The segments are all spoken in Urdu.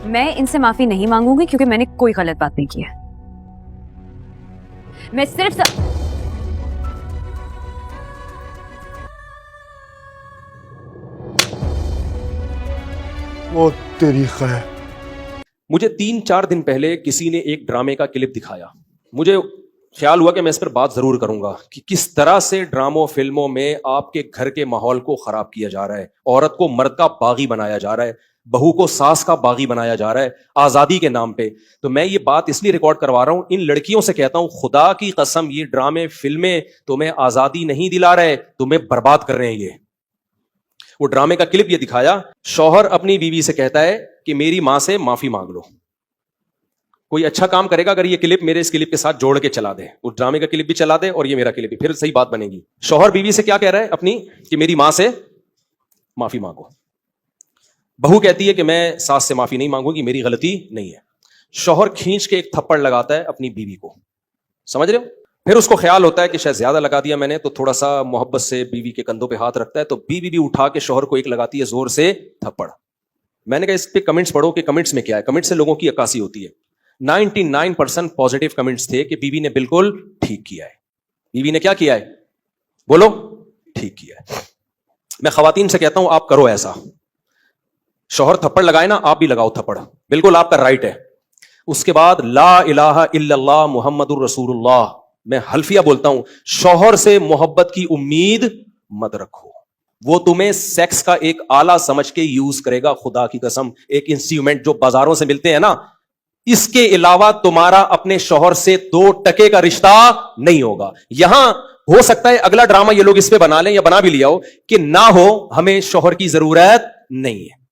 میں ان سے معافی نہیں مانگوں گی کیونکہ میں نے کوئی غلط بات نہیں کی ہے. میں صرف وہ تیری خیر. مجھے 3-4 دن پہلے کسی نے ایک ڈرامے کا کلپ دکھایا. مجھے خیال ہوا کہ میں اس پر بات ضرور کروں گا کہ کس طرح سے ڈراموں فلموں میں آپ کے گھر کے ماحول کو خراب کیا جا رہا ہے, عورت کو مرد کا باغی بنایا جا رہا ہے, بہو کو ساس کا باغی بنایا جا رہا ہے آزادی کے نام پہ. تو میں یہ بات اس لیے ریکارڈ کروا رہا ہوں, ان لڑکیوں سے کہتا ہوں خدا کی قسم یہ ڈرامے فلمیں تمہیں آزادی نہیں دلا رہے, تمہیں برباد کر رہے ہیں. وہ ڈرامے کا کلپ یہ دکھایا, شوہر اپنی بیوی سے کہتا ہے کہ میری ماں سے معافی مانگ لو. کوئی اچھا کام کرے گا اگر یہ کلپ میرے اس کلپ کے ساتھ جوڑ کے چلا دے, اس ڈرامے کا کلپ بھی چلا دے اور یہ میرا کلپ بھی, پھر صحیح بات بنے گی. شوہر بیوی سے کیا کہہ رہا ہے اپنی, کہ میری ماں سے معافی مانگو. بہو کہتی ہے کہ میں ساس سے معافی نہیں مانگوں گی, میری غلطی نہیں ہے. شوہر کھینچ کے ایک تھپڑ لگاتا ہے اپنی بیوی کو, سمجھ رہے ہو. پھر اس کو خیال ہوتا ہے کہ شاید زیادہ لگا دیا میں نے, تو تھوڑا سا محبت سے بیوی کے کندھوں پہ ہاتھ رکھتا ہے, تو بیوی بھی اٹھا کے شوہر کو ایک لگاتی ہے زور سے تھپڑ. میں نے کہا اس پہ کمنٹس پڑھو کہ کمنٹس میں کیا ہے. کمنٹ سے لوگوں کی عکاسی ہوتی ہے. 99% پازیٹیو کمنٹس تھے کہ بیوی نے بالکل ٹھیک کیا ہے. بیوی نے کیا کیا ہے, بولو, ٹھیک کیا ہے. میں خواتین سے کہتا ہوں آپ کرو ایسا, شوہر تھپڑ لگائے نا آپ بھی لگاؤ تھپڑ, بالکل آپ کا رائٹ ہے. اس کے بعد لا الہ الا اللہ محمد الرسول اللہ, میں حلفیہ بولتا ہوں, شوہر سے محبت کی امید مت رکھو, وہ تمہیں سیکس کا ایک آلہ سمجھ کے یوز کرے گا. خدا کی قسم, ایک انسٹرومنٹ جو بازاروں سے ملتے ہیں نا, اس کے علاوہ تمہارا اپنے شوہر سے 2 ٹکے کا رشتہ نہیں ہوگا. یہاں ہو سکتا ہے اگلا ڈرامہ یہ لوگ اس پہ بنا لیں یا بنا بھی لیا ہو کہ نہ ہو, ہمیں شوہر کی ضرورت نہیں ہے.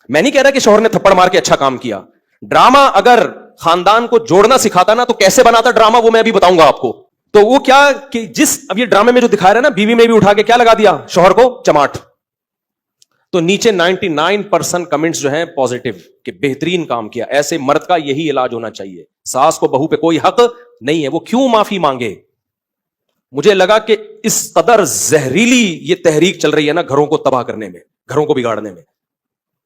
میں نہیں کہہ رہا کہ شوہر نے تھپڑ مار کے اچھا کام کیا. ڈرامہ اگر خاندان کو جوڑنا سکھاتا نا تو کیسے بناتا ڈرامہ, وہ میں ابھی بتاؤں گا آپ کو. تو وہ کیا کہ جس اب یہ ڈرامے میں جو دکھا رہا ہے نا, بیوی میں بھی اٹھا کے کیا لگا دیا, شوہر کو چماٹ. تو نیچے 99% کمنٹس جو ہیں پازیٹیو کہ بہترین کام کیا. ایسے مرد کا یہی علاج ہونا چاہیے. ساس کو بہو پہ کوئی حق نہیں ہے, وہ کیوں معافی مانگے. مجھے لگا کہ اس قدر زہریلی یہ تحریک چل رہی ہے نا گھروں کو تباہ کرنے میں, گھروں کو بگاڑنے میں,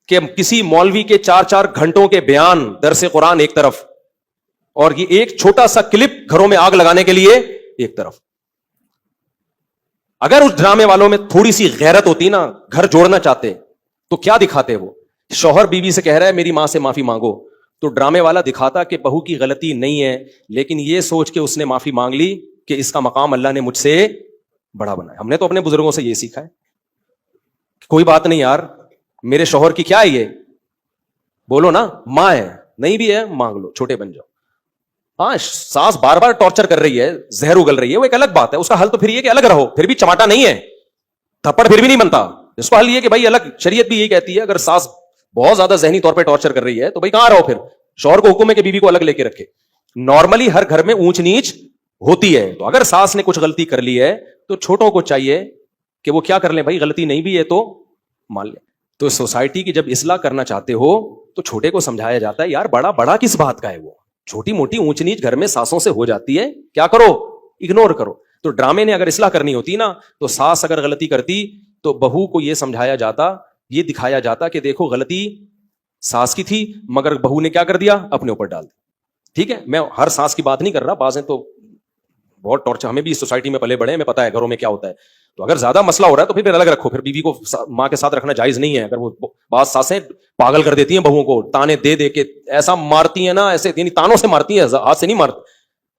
کہ کسی مولوی کے 4 گھنٹوں کے بیان, درس قرآن ایک طرف, اور یہ ایک چھوٹا سا کلپ گھروں میں آگ لگانے کے لیے ایک طرف. اگر اس ڈرامے والوں میں تھوڑی سی غیرت ہوتی نا, گھر جوڑنا چاہتے, تو کیا دکھاتے وہ, شوہر بیوی سے کہہ رہا ہے میری ماں سے معافی مانگو, تو ڈرامے والا دکھاتا کہ بہو کی غلطی نہیں ہے, لیکن یہ سوچ کے اس نے معافی مانگ لی کہ اس کا مقام اللہ نے مجھ سے بڑا بنایا. ہم نے تو اپنے بزرگوں سے یہ سیکھا ہے, کوئی بات نہیں یار, میرے شوہر کی کیا ہے یہ, بولو نا, ماں ہے, نہیں بھی ہے مانگ لو, چھوٹے بن جاؤ. ہاں ساس بار بار ٹارچر کر رہی ہے, زہر اگل رہی ہے, وہ ایک الگ بات ہے, اس کا حل تو پھر یہ کہ الگ رہو, پھر بھی چماٹا نہیں ہے, تھپڑ پھر بھی نہیں بنتا. اس کو حل یہ کہ بھائی الگ, شریعت بھی یہی کہتی ہے اگر ساس بہت زیادہ ذہنی طور پہ ٹارچر کر رہی ہے تو بھائی کہاں رہو, پھر شوہر کو حکم ہے کہ بیوی کو الگ لے کے رکھے. نارملی ہر گھر میں اونچ نیچ ہوتی ہے, تو اگر ساس نے کچھ غلطی کر لی ہے تو چھوٹوں کو چاہیے کہ وہ کیا کر لیں, بھائی غلطی نہیں بھی ہے تو مان لیں. تو سوسائٹی کی جب اصلاح کرنا چاہتے ہو تو چھوٹے کو سمجھایا جاتا ہے یار بڑا کس بات کا ہے, وہ چھوٹی موٹی اونچ نیچ گھر میں ساسوں سے ہو جاتی ہے, کیا کرو, اگنور کرو. تو ڈرامے نے اگر اصلاح کرنی ہوتی نا, تو ساس اگر غلطی کرتی تو بہو کو یہ سمجھایا جاتا, یہ دکھایا جاتا کہ دیکھو غلطی ساس کی تھی مگر بہو نے کیا کر دیا, اپنے اوپر ڈال دی. ٹھیک ہے, میں ہر ساس کی بات نہیں کر رہا, بعضیں تو بہت ٹارچر, ہمیں بھی اس سوسائٹی میں پلے بڑے ہیں, ہمیں پتا ہے گھروں میں کیا ہوتا ہے. تو اگر زیادہ مسئلہ ہو رہا ہے تو پھر الگ رکھو, پھر بیوی کو ماں کے ساتھ رکھنا جائز نہیں ہے. اگر وہ بعض ساسیں پاگل کر دیتی ہیں بہوؤں کو, تانے دے کے ایسا مارتی ہیں نا, ایسے یعنی تانوں سے مارتی ہیں, ہاتھ سے نہیں مارتی.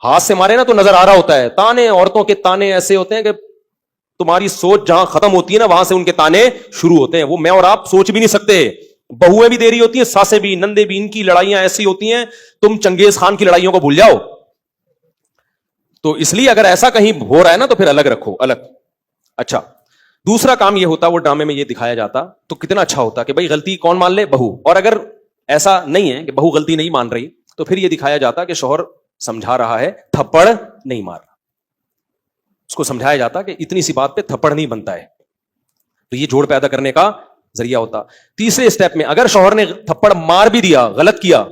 ہاتھ سے مارے نا تو نظر آ رہا ہوتا ہے, تانے, عورتوں کے تانے ایسے ہوتے ہیں کہ تمہاری سوچ جہاں ختم ہوتی ہے نا وہاں سے ان کے تانے شروع ہوتے ہیں. وہ میں اور آپ سوچ بھی نہیں سکتے. بہویں بھی دے رہی ہوتی ہیں, ساسیں بھی, نندے بھی, ان کی لڑائیاں ایسی ہوتی ہیں تم چنگیز خان کی لڑائیوں کو بھول جاؤ. تو اس لیے اگر ایسا کہیں ہو رہا ہے نا تو پھر الگ رکھو, الگ. اچھا, دوسرا کام یہ ہوتا, وہ ڈرامے میں یہ دکھایا جاتا تو کتنا اچھا ہوتا کہ بھائی غلطی کون مان لے, بہو. اور اگر ایسا نہیں ہے کہ بہو غلطی نہیں مان رہی تو پھر یہ دکھایا جاتا کہ شوہر سمجھا رہا ہے, تھپڑ نہیں مار رہا. اس کو سمجھایا جاتا کہ اتنی سی بات پہ تھپڑ نہیں بنتا ہے. تو یہ جوڑ پیدا کرنے کا ذریعہ ہوتا. تیسرے اسٹیپ میں اگر شوہر نے تھپڑ مار بھی دیا, غلط کیا,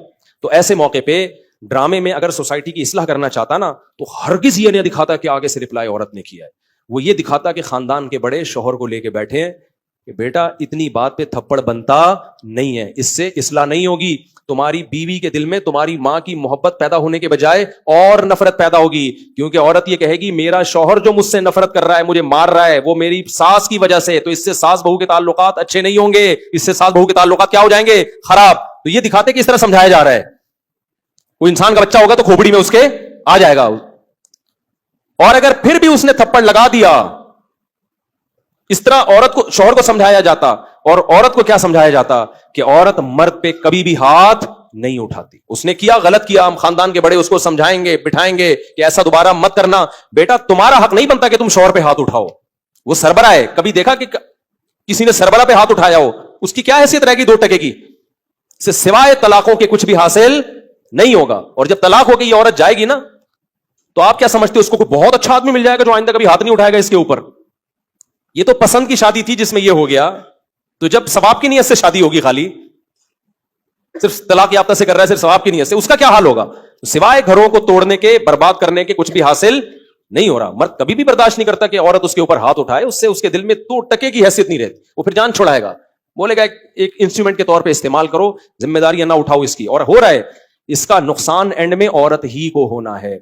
تو ایسے موقع پہ ڈرامے میں اگر سوسائٹی کی اصلاح کرنا چاہتا نا تو ہرگز یہ نہیں دکھاتا کہ آگے سے رپلائی عورت نے کیا ہے. وہ یہ دکھاتا کہ خاندان کے بڑے شوہر کو لے کے بیٹھے ہیں کہ بیٹا اتنی بات پہ تھپڑ بنتا نہیں ہے, اس سے اصلاح نہیں ہوگی. تمہاری بیوی کے دل میں تمہاری ماں کی محبت پیدا ہونے کے بجائے اور نفرت پیدا ہوگی, کیونکہ عورت یہ کہے گی میرا شوہر جو مجھ سے نفرت کر رہا ہے, مجھے مار رہا ہے, وہ میری ساس کی وجہ سے, تو اس سے ساس بہو کے تعلقات اچھے نہیں ہوں گے, اس سے ساس بہو کے تعلقات کیا ہو جائیں گے, خراب. تو یہ دکھاتے کہ اس طرح سمجھایا جا رہا ہے. کوئی انسان کا بچہ ہوگا تو کھوپڑی میں اس کے آ جائے گا, اور اگر پھر بھی اس نے تھپڑ لگا دیا, اس طرح عورت کو, شوہر کو سمجھایا جاتا, اور عورت کو کیا سمجھایا جاتا کہ عورت مرد پہ کبھی بھی ہاتھ نہیں اٹھاتی. اس نے کیا, غلط کیا, ہم خاندان کے بڑے اس کو سمجھائیں گے, بٹھائیں گے کہ ایسا دوبارہ مت کرنا. بیٹا تمہارا حق نہیں بنتا کہ تم شوہر پہ ہاتھ اٹھاؤ, وہ سربراہ ہے. کبھی دیکھا کہ کسی نے سربراہ پہ ہاتھ اٹھایا ہو؟ اس کی کیا حیثیت رہے گی 2 ٹکے کی, سے سوائے طلاقوں کے کچھ بھی حاصل نہیں ہوگا. اور جب طلاق ہو کے یہ عورت جائے گی نا, تو آپ کیا سمجھتے ہو, اس کو کوئی بہت اچھا آدمی مل جائے گا جو آئندہ کبھی ہاتھ نہیں اٹھائے گا اس کے اوپر. یہ تو پسند کی شادی تھی جس میں یہ ہو گیا, تو جب ثواب کی نیت سے شادی ہوگی, خالی صرف طلاق یافتہ سے کر رہا ہے, صرف ثواب کی نیت سے, اس کا کیا حال ہوگا؟ سوائے گھروں کو توڑنے کے, برباد کرنے کے کچھ بھی حاصل نہیں ہو رہا. مرد کبھی بھی برداشت نہیں کرتا کہ عورت اس کے اوپر ہاتھ اٹھائے, اس سے اس کے دل میں 2 ٹکے کی حیثیت نہیں رہتی. وہ پھر جان چھڑائے گا, بولے گا ایک انسٹرومنٹ کے طور پہ استعمال کرو, ذمہ داریاں نہ اٹھاؤ اس کی. اور ہو رہا ہے, اس کا نقصان اینڈ میں عورت ہی کو ہونا ہے.